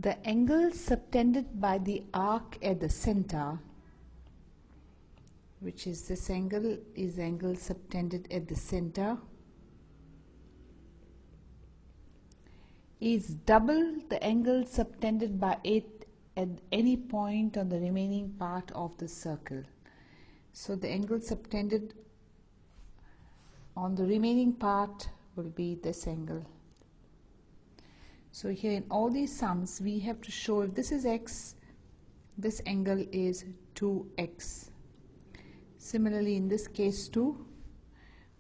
The angle subtended by the arc at the center, which is this angle, is angle subtended at the center, is double the angle subtended by it at any point on the remaining part of the circle. So the angle subtended on the remaining part will be this angle. So here in all these sums we have to show if this is x, this angle is 2x. Similarly in this case too,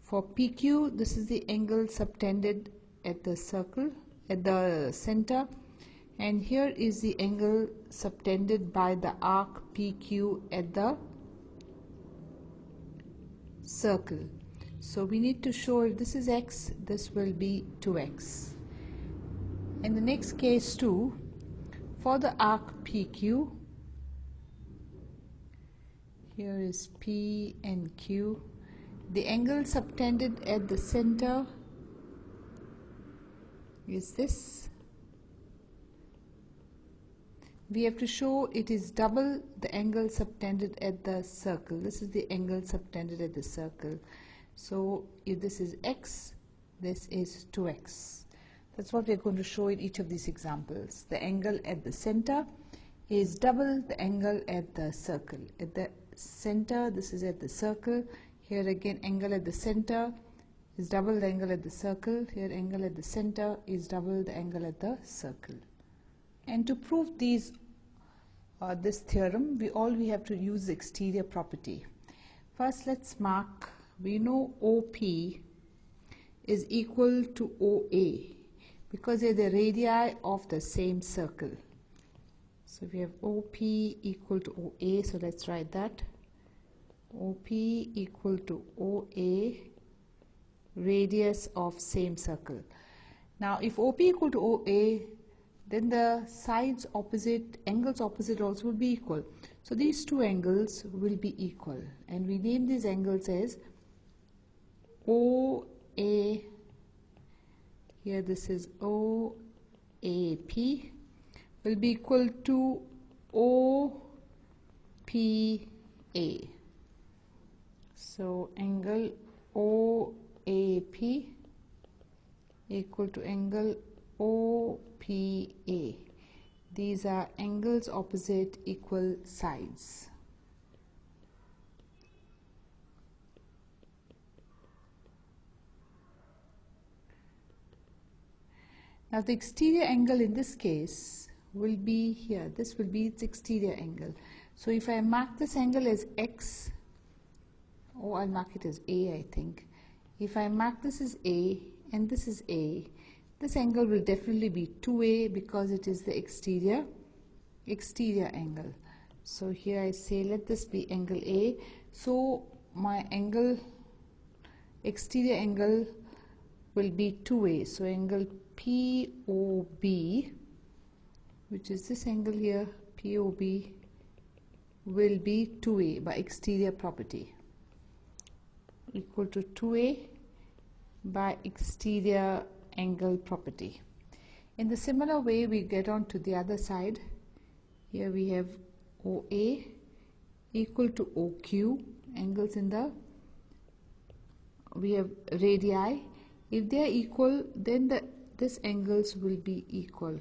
for PQ this is the angle subtended at the circle, at the center, and here is the angle subtended by the arc PQ at the circle. So we need to show if this is x, this will be 2x. In the next case too, for the arc PQ, here is P and Q, the angle subtended at the center is this. We have to show it is double the angle subtended at the circle. This is the angle subtended at the circle. So if this is x, this is 2x. That's what we're going to show in each of these examples. The angle at the center is double the angle at the circle. At the center, this is at the circle. Here again, angle at the center is double the angle at the circle. Here, angle at the center is double the angle at the circle. And to prove this theorem, we have to use the exterior property. First, let's mark. We know OP is equal to OA because they are the radii of the same circle. So we have OP equal to OA. So let's write that. OP equal to OA, radius of same circle. Now, if OP equal to OA, then the sides opposite, angles opposite also will be equal. So these two angles will be equal, and we name these angles as OA. Here this is OAP will be equal to OPA. So angle OAP equal to angle OPA. These are angles opposite equal sides. Now the exterior angle in this case will be here. This will be its exterior angle. So if I mark this angle as x, I'll mark it as A, I think. If I mark this as A and this is A, this angle will definitely be 2A because it is the exterior angle. So here I say let this be angle A. So my exterior angle will be 2A. So angle POB, which is this angle here, POB, will be 2A by exterior property, equal to 2A by exterior angle property. In the similar way, we get on to the other side. Here we have OA equal to OQ, angles in the, we have radii. If they are equal, then this angles will be equal,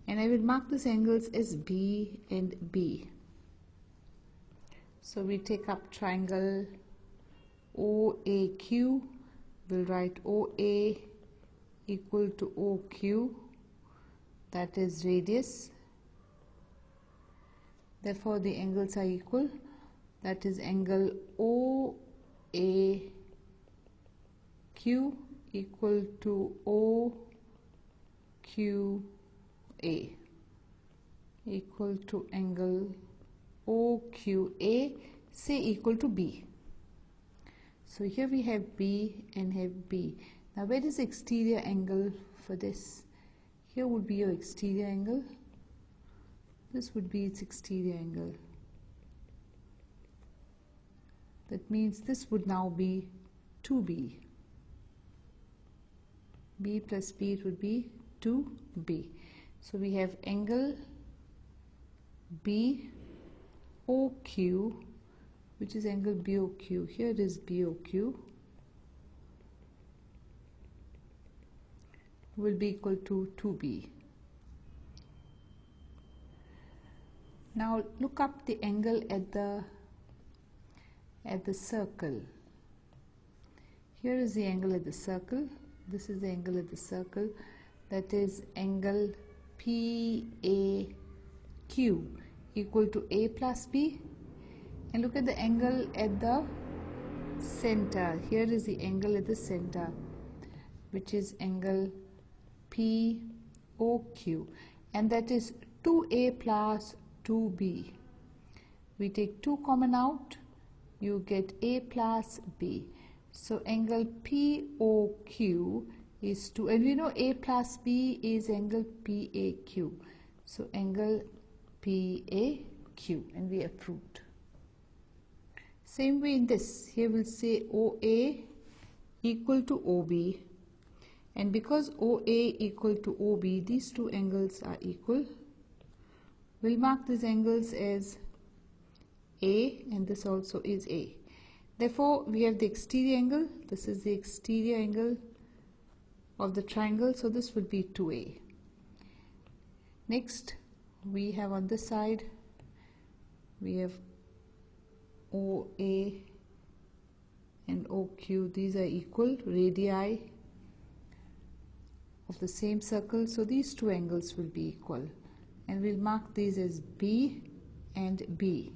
and I will mark these angles as B and B. So we take up triangle OAQ. We'll write OA equal to OQ, that is radius. Therefore the angles are equal. That is angle OAQ equal to OQA equal to angle OQA, say equal to B. So here we have B and have B. Now where is the exterior angle for this? Here would be your exterior angle. This would be its exterior angle. That means this would now be 2B. B plus B, it would be 2B. So we have angle BOQ, which is angle BOQ. Here it is BOQ will be equal to 2B. Now look up the angle at the circle. Here is the angle at the circle. This is the angle at the circle. That is angle PAQ equal to A plus B. And look at the angle at the center. Here is the angle at the center, which is angle POQ, and that is 2A plus 2B. We take 2 common out, you get A plus B. So angle POQ is 2, and we know A plus B is angle PAQ. So angle PAQ, and we have proved. Same way in this, here we'll say OA equal to OB, and because OA equal to OB, these two angles are equal. We'll mark these angles as A, and this also is A. Therefore, we have the exterior angle. This is the exterior angle of the triangle, so this will be 2A. Next, we have on this side, we have OA and OQ. These are equal radii of the same circle, so these two angles will be equal, and we'll mark these as B and B.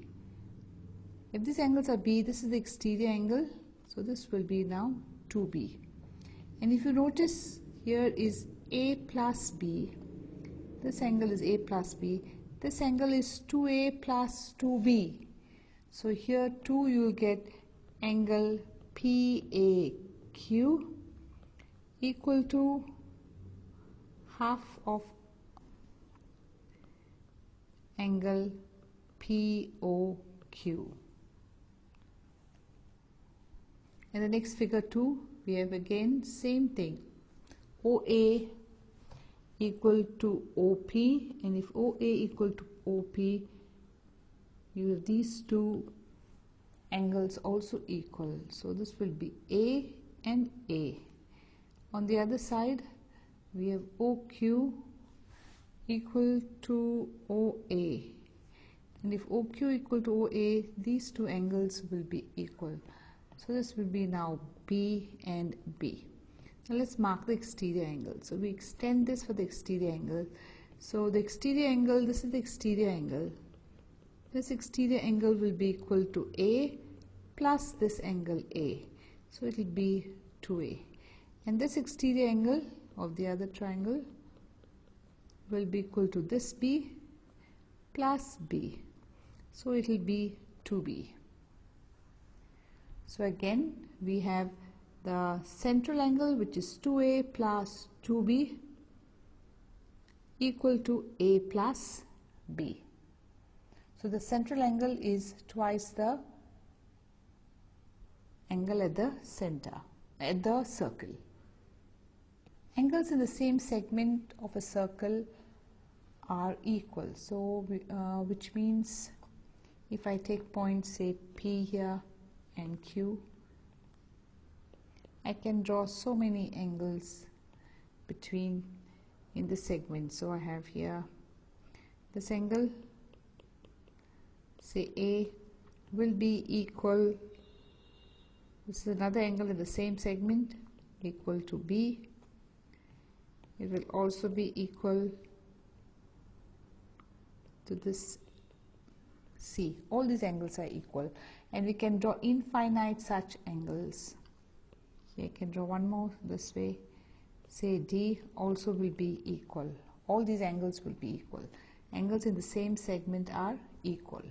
If these angles are B, this is the exterior angle, so this will be now 2B. And if you notice, here is A plus B. This angle is A plus B. This angle is 2A plus 2B. So here 2 you will get angle PAQ equal to half of angle POQ. And the next figure 2, we have again same thing. OA equal to OP, and if OA equal to OP, you have these two angles also equal. So this will be A and A. On the other side, we have OQ equal to OA. And if OQ equal to OA, these two angles will be equal. So this will be now B and B. Now let's mark the exterior angle. So we extend this for the exterior angle. So the exterior angle, this is the exterior angle. This exterior angle will be equal to A plus this angle A. So it will be 2A. And this exterior angle of the other triangle will be equal to this B plus B. So it will be 2B. So again, we have the central angle, which is 2A plus 2B equal to A plus B. So the central angle is twice the angle at the center, at the circle. Angles in the same segment of a circle are equal. So which means if I take points, say P here and Q, I can draw so many angles between in the segment. So I have here this angle, say A, will be equal, this is another angle in the same segment, equal to B. It will also be equal to this C. All these angles are equal, and we can draw infinite such angles. Here I can draw one more this way. Say D also will be equal. All these angles will be equal. Angles in the same segment are equal.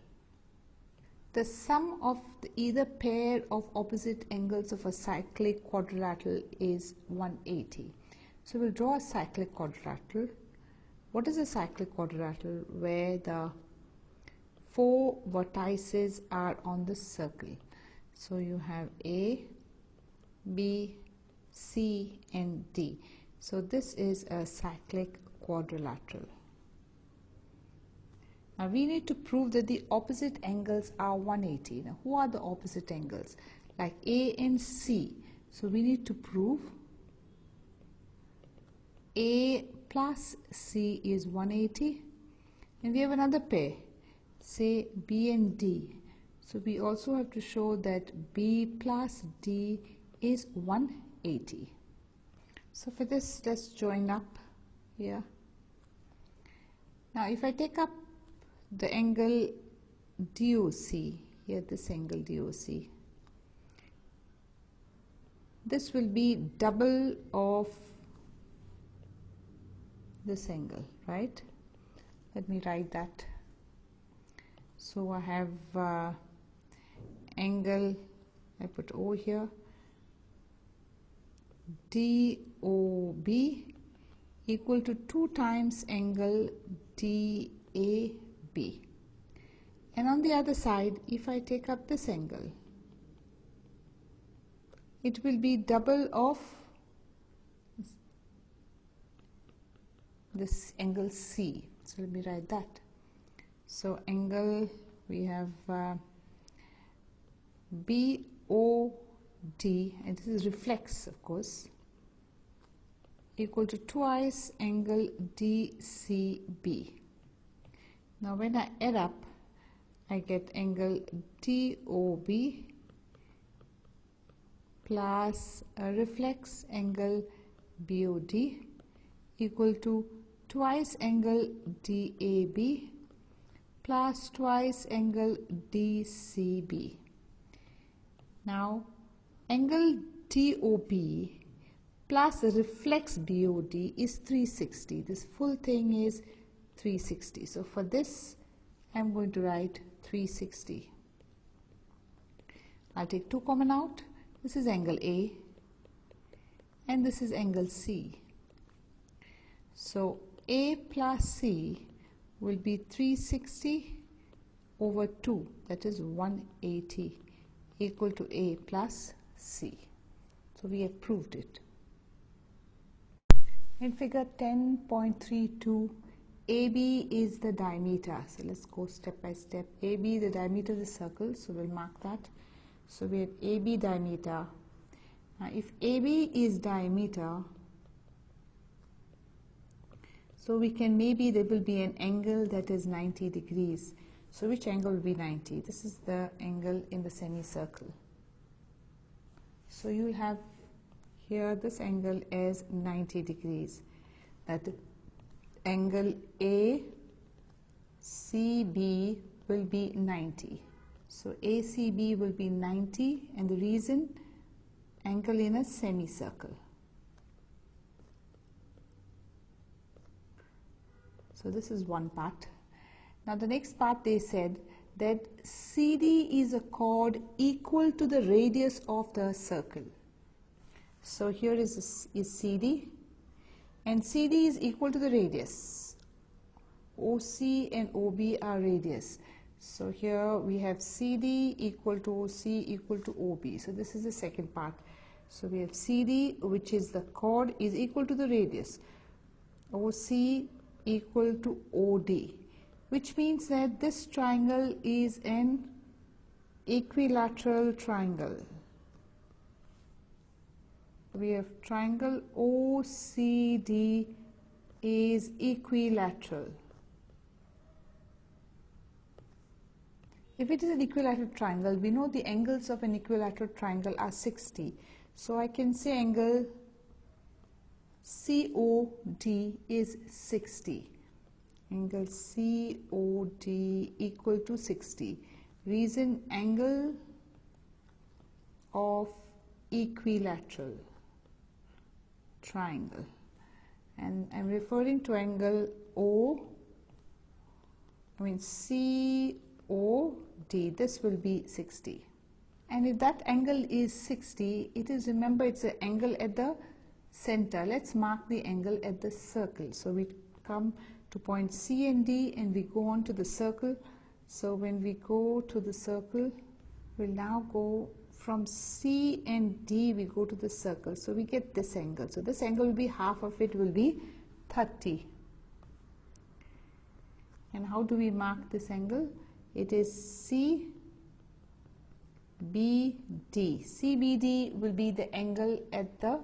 The sum of either pair of opposite angles of a cyclic quadrilateral is 180. So we'll draw a cyclic quadrilateral. What is a cyclic quadrilateral? Where the 4 vertices are on the circle. So you have A, B, C and D. So this is a cyclic quadrilateral. Now we need to prove that the opposite angles are 180. Now who are the opposite angles? Like A and C. So we need to prove A plus C is 180. And we have another pair, say B and D. So we also have to show that B plus D is 180. So for this, let's join up here. Now if I take up the angle DOC, here this angle DOC, this will be double of this angle, right? Let me write that. So I have angle, I put O here, DOB equal to 2 times angle DAB. And on the other side, if I take up this angle, it will be double of this angle C. So let me write that. So angle, we have BOD, and this is reflex of course, equal to twice angle DCB. Now when I add up, I get angle DOB plus a reflex angle BOD equal to twice angle DAB plus twice angle DCB. Now angle DOB plus the reflex BOD is 360. This full thing is 360. So for this, I'm going to write 360. I'll take 2 common out. This is angle A and this is angle C. So A plus C will be 360 over 2, that is 180, equal to A plus C. So we have proved it. In figure 10.32, AB is the diameter. So let's go step by step. AB, the diameter of the circle, so we'll mark that. So we have AB diameter. Now if AB is diameter, so we can, maybe there will be an angle that is 90 degrees. So which angle will be 90? This is the angle in the semicircle. So you will have here this angle is 90 degrees. That angle ACB will be 90. So ACB will be 90, and the reason, angle in a semicircle. So this is one part. Now the next part, they said that CD is a chord equal to the radius of the circle. So here is CD, and CD is equal to the radius. OC and OB are radius. So here we have CD equal to OC equal to OB. So this is the second part. So we have CD, which is the chord, is equal to the radius. OC equal to OD, which means that this triangle is an equilateral triangle. We have triangle OCD is equilateral. If it is an equilateral triangle, we know the angles of an equilateral triangle are 60. So I can say angle COD is 60. Angle COD equal to 60. Reason, angle of equilateral triangle. And I'm referring to angle COD. This will be 60. And if that angle is 60, it is, remember, it's an angle at the center. Let's mark the angle at the circle. So we come to point C and D and we go on to the circle. So when we go to the circle, we'll now go from C and D, we go to the circle. So we get this angle. So this angle will be, half of it will be 30. And how do we mark this angle? It is CBD. CBD will be the angle at the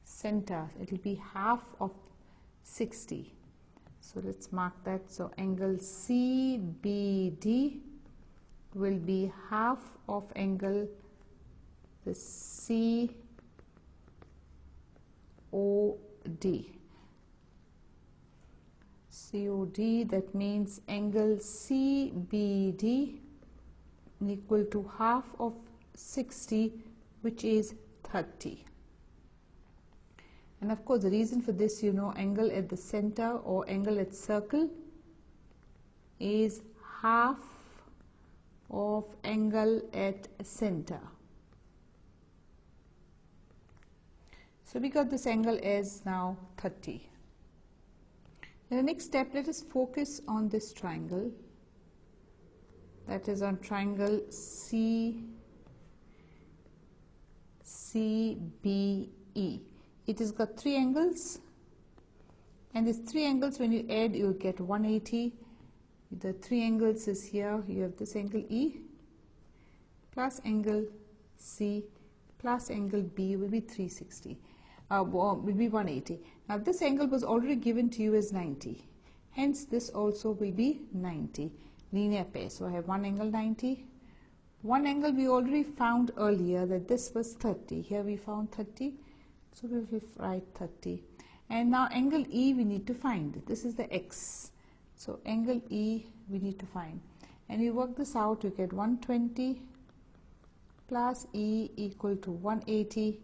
center. It will be half of 60. So let's mark that. So angle CBD will be half of angle the COD. COD, that means angle CBD equal to half of 60, which is 30. And of course, the reason for this, you know, angle at the center or angle at circle is half of angle at center. So we got this angle as now 30. In the next step, let us focus on this triangle, that is on triangle CBE. It has got 3 angles, and these 3 angles, when you add, you will get 180. The 3 angles is here. You have this angle E plus angle C plus angle B will be 360. Will be 180. Now this angle was already given to you as 90. Hence this also will be 90. Linear pair. So I have one angle 90. One angle we already found earlier that this was 30. Here we found 30. So we will write 30. And now angle E we need to find. This is the X. So angle E we need to find. And you work this out, you get 120 plus E equal to 180.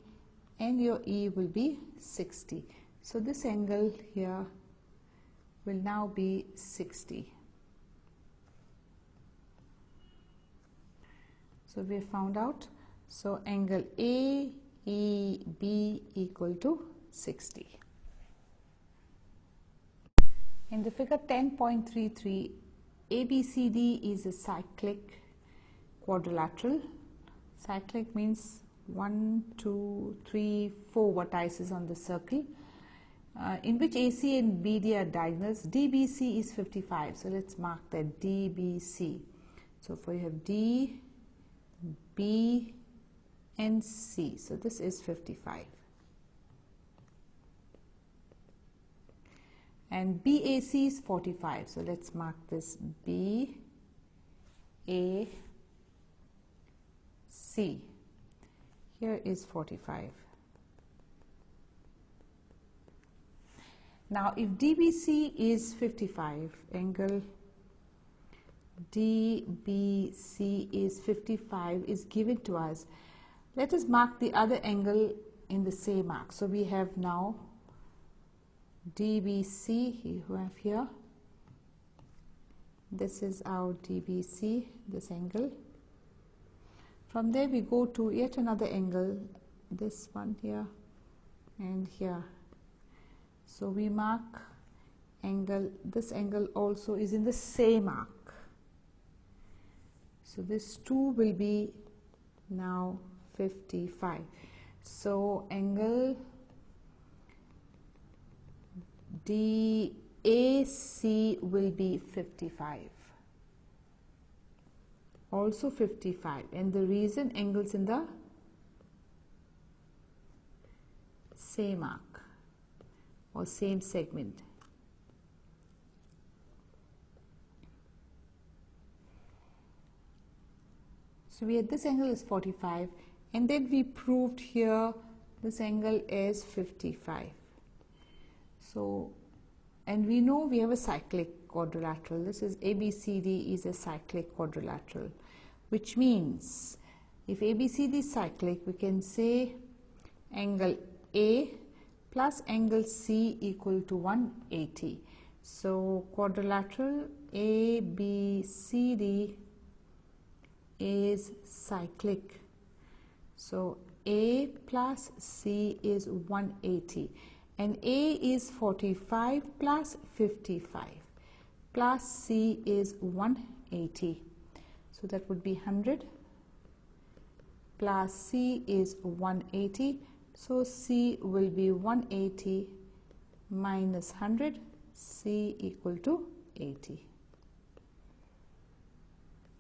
And your E will be 60. So this angle here will now be 60. So we found out. So angle AEB equal to 60. In the figure 10.33, ABCD is a cyclic quadrilateral. Cyclic means 1, 2, 3, 4 vertices on the circle, in which AC and BD are diagonals. DBC is 55. So let's mark that DBC. So for you have D, B, and C. So this is 55. And BAC is 45. So let's mark this BAC. Here is 45. Now if DBC is 55, angle DBC is 55 is given to us. Let us mark the other angle in the same arc. So we have now DBC, you have here. This is our DBC, this angle. From there we go to yet another angle, this one here and here. So we mark angle, this angle also is in the same arc. So this 2 will be now 55. So angle DAC will be 55. Also 55, and the reason angles in the same arc or same segment. So we had this angle is 45, and then we proved here this angle is 55. So, and we know we have a cyclic quadrilateral. This is ABCD is a cyclic quadrilateral, which means if ABCD is cyclic, we can say angle A plus angle C equal to 180. So quadrilateral ABCD is cyclic. So A plus C is 180. And A is 45 plus 55 plus C is 180. So that would be 100 plus C is 180. So C will be 180 minus 100. C equal to 80.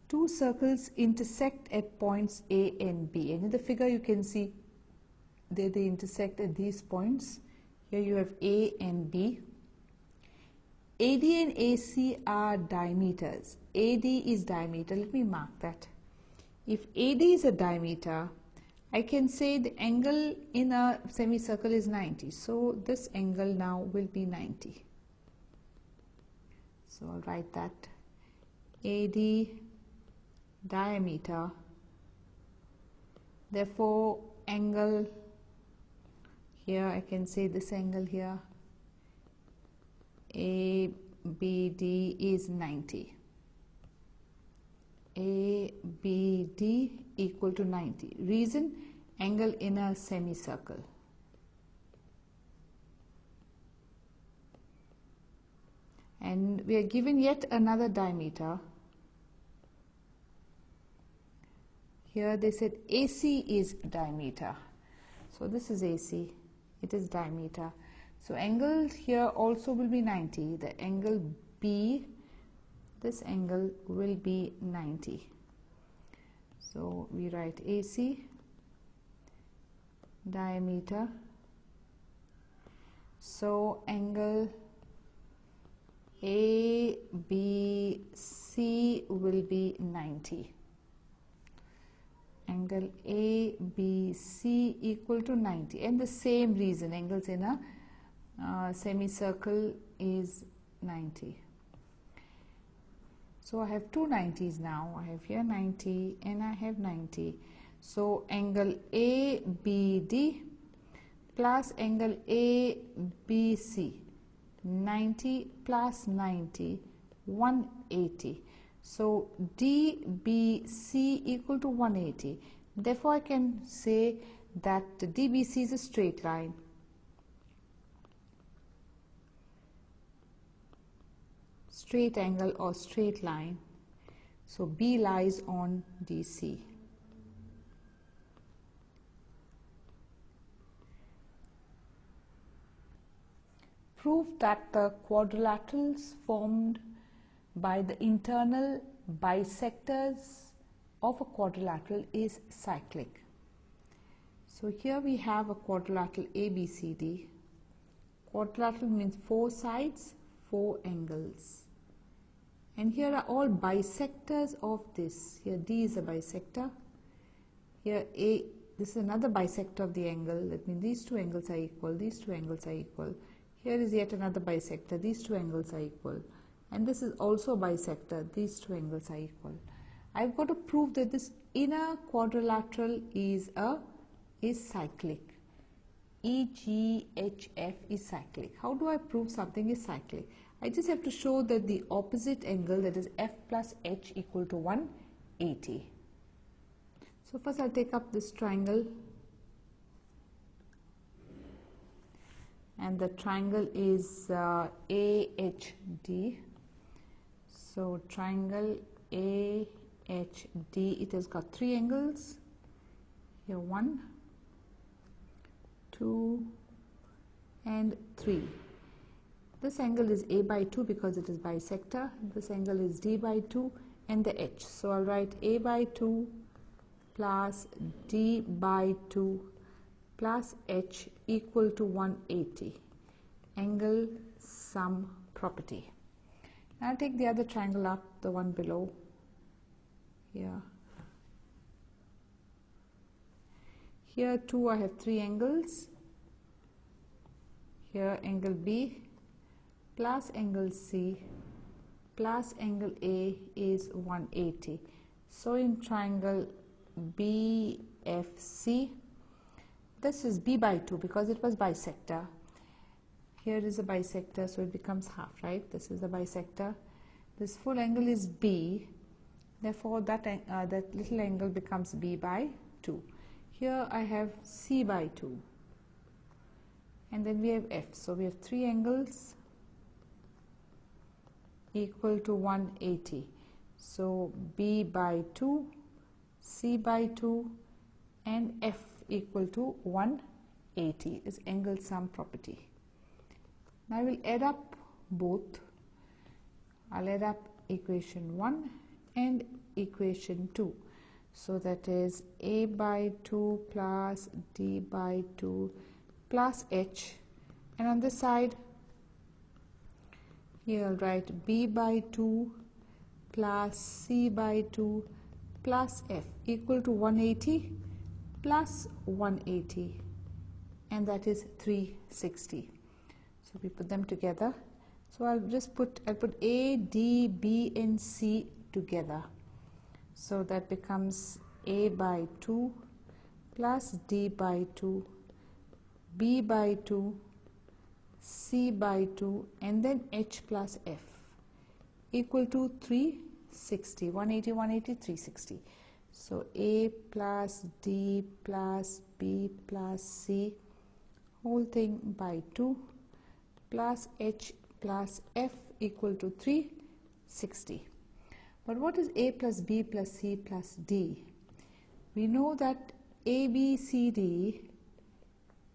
Two circles intersect at points A and B, and in the figure you can see they intersect at these points. Here you have A and B. AD and AC are diameters. AD is diameter. Let me mark that. If AD is a diameter, I can say the angle in a semicircle is 90. So this angle now will be 90. So I'll write that. AD diameter. Therefore, angle here, I can say this angle here, ABD is 90. ABD equal to 90. Reason, angle in a semicircle. And we are given yet another diameter. Here they said AC is diameter. So this is AC, it is diameter. So angle here also will be 90. The angle B, this angle will be 90. So we write AC diameter. So angle ABC will be 90. Angle ABC equal to 90, and the same reason, angles in a semicircle is 90. So I have two 90s now. I have here 90 and I have 90. So angle ABD plus angle ABC, 90 plus 90, 180. So DBC equal to 180. Therefore, I can say that DBC is a straight line. Straight angle or straight line. So B lies on DC. Prove that the quadrilaterals formed by the internal bisectors of a quadrilateral is cyclic. So here we have a quadrilateral ABCD. Quadrilateral means four sides, four angles. And here are all bisectors of this. Here D is a bisector. Here A, this is another bisector of the angle. That means these two angles are equal, these two angles are equal. Here is yet another bisector, these two angles are equal. And this is also a bisector, these two angles are equal. I've got to prove that this inner quadrilateral is cyclic. EGHF is cyclic. How do I prove something is cyclic? I just have to show that the opposite angle, that is F plus H, equal to 180. So first I'll take up this triangle, and the triangle is AHD. So triangle AHD, it has got three angles. Here 1, 2 and 3. This angle is A by 2 because it is bisector. This angle is D by 2 and the H. So I'll write A by 2 plus D by 2 plus H equal to 180. Angle sum property. Now I'll take the other triangle up, the one below. Here. Here too I have three angles. Here angle B plus angle C plus angle A is 180. So in triangle BFC, this is B by 2 because it was bisector. Here is a bisector, so it becomes half, right? This is the bisector. This full angle is B. Therefore, that little angle becomes B by 2. Here I have C by 2. And then we have F. So we have three angles equal to 180. So B by 2, C by 2 and F equal to 180 is angle sum property. Now I will add up both. I'll add up equation 1 and equation 2. So that is a by 2 plus d by 2 plus h, and on this side here I'll write b by 2 plus c by 2 plus f equal to 180 plus 180, and that is 360. So we put them together. So I'll put a, d, b and c together. So that becomes a by 2 plus d by 2, b by 2, c by 2, and then h plus f equal to 360. 180, 180, 360. So a plus d plus b plus c whole thing by 2 plus h plus f equal to 360. But what is a plus b plus c plus d? We know that ABCD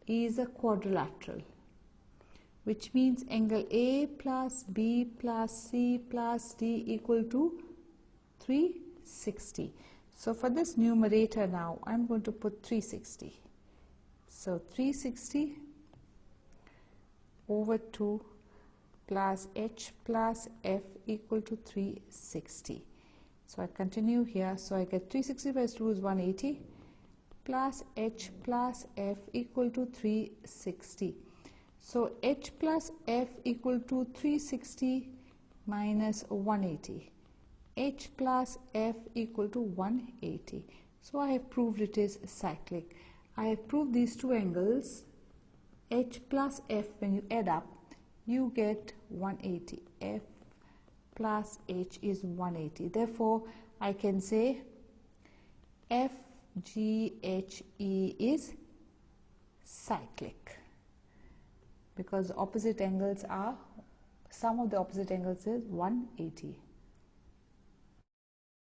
is a quadrilateral, which means angle A plus B plus C plus D equal to 360. So for this numerator now, I'm going to put 360. So 360 over 2 plus h plus f equal to 360. So I continue here. So I get 360 by 2 is 180 plus h plus f equal to 360. So h plus f equal to 360 minus 180. H plus f equal to 180. So I have proved it is cyclic. I have proved these two angles, h plus f, when you add up, you get 180. F plus h is 180. Therefore, I can say FGHE is cyclic, because opposite angles are, sum of the opposite angles is 180.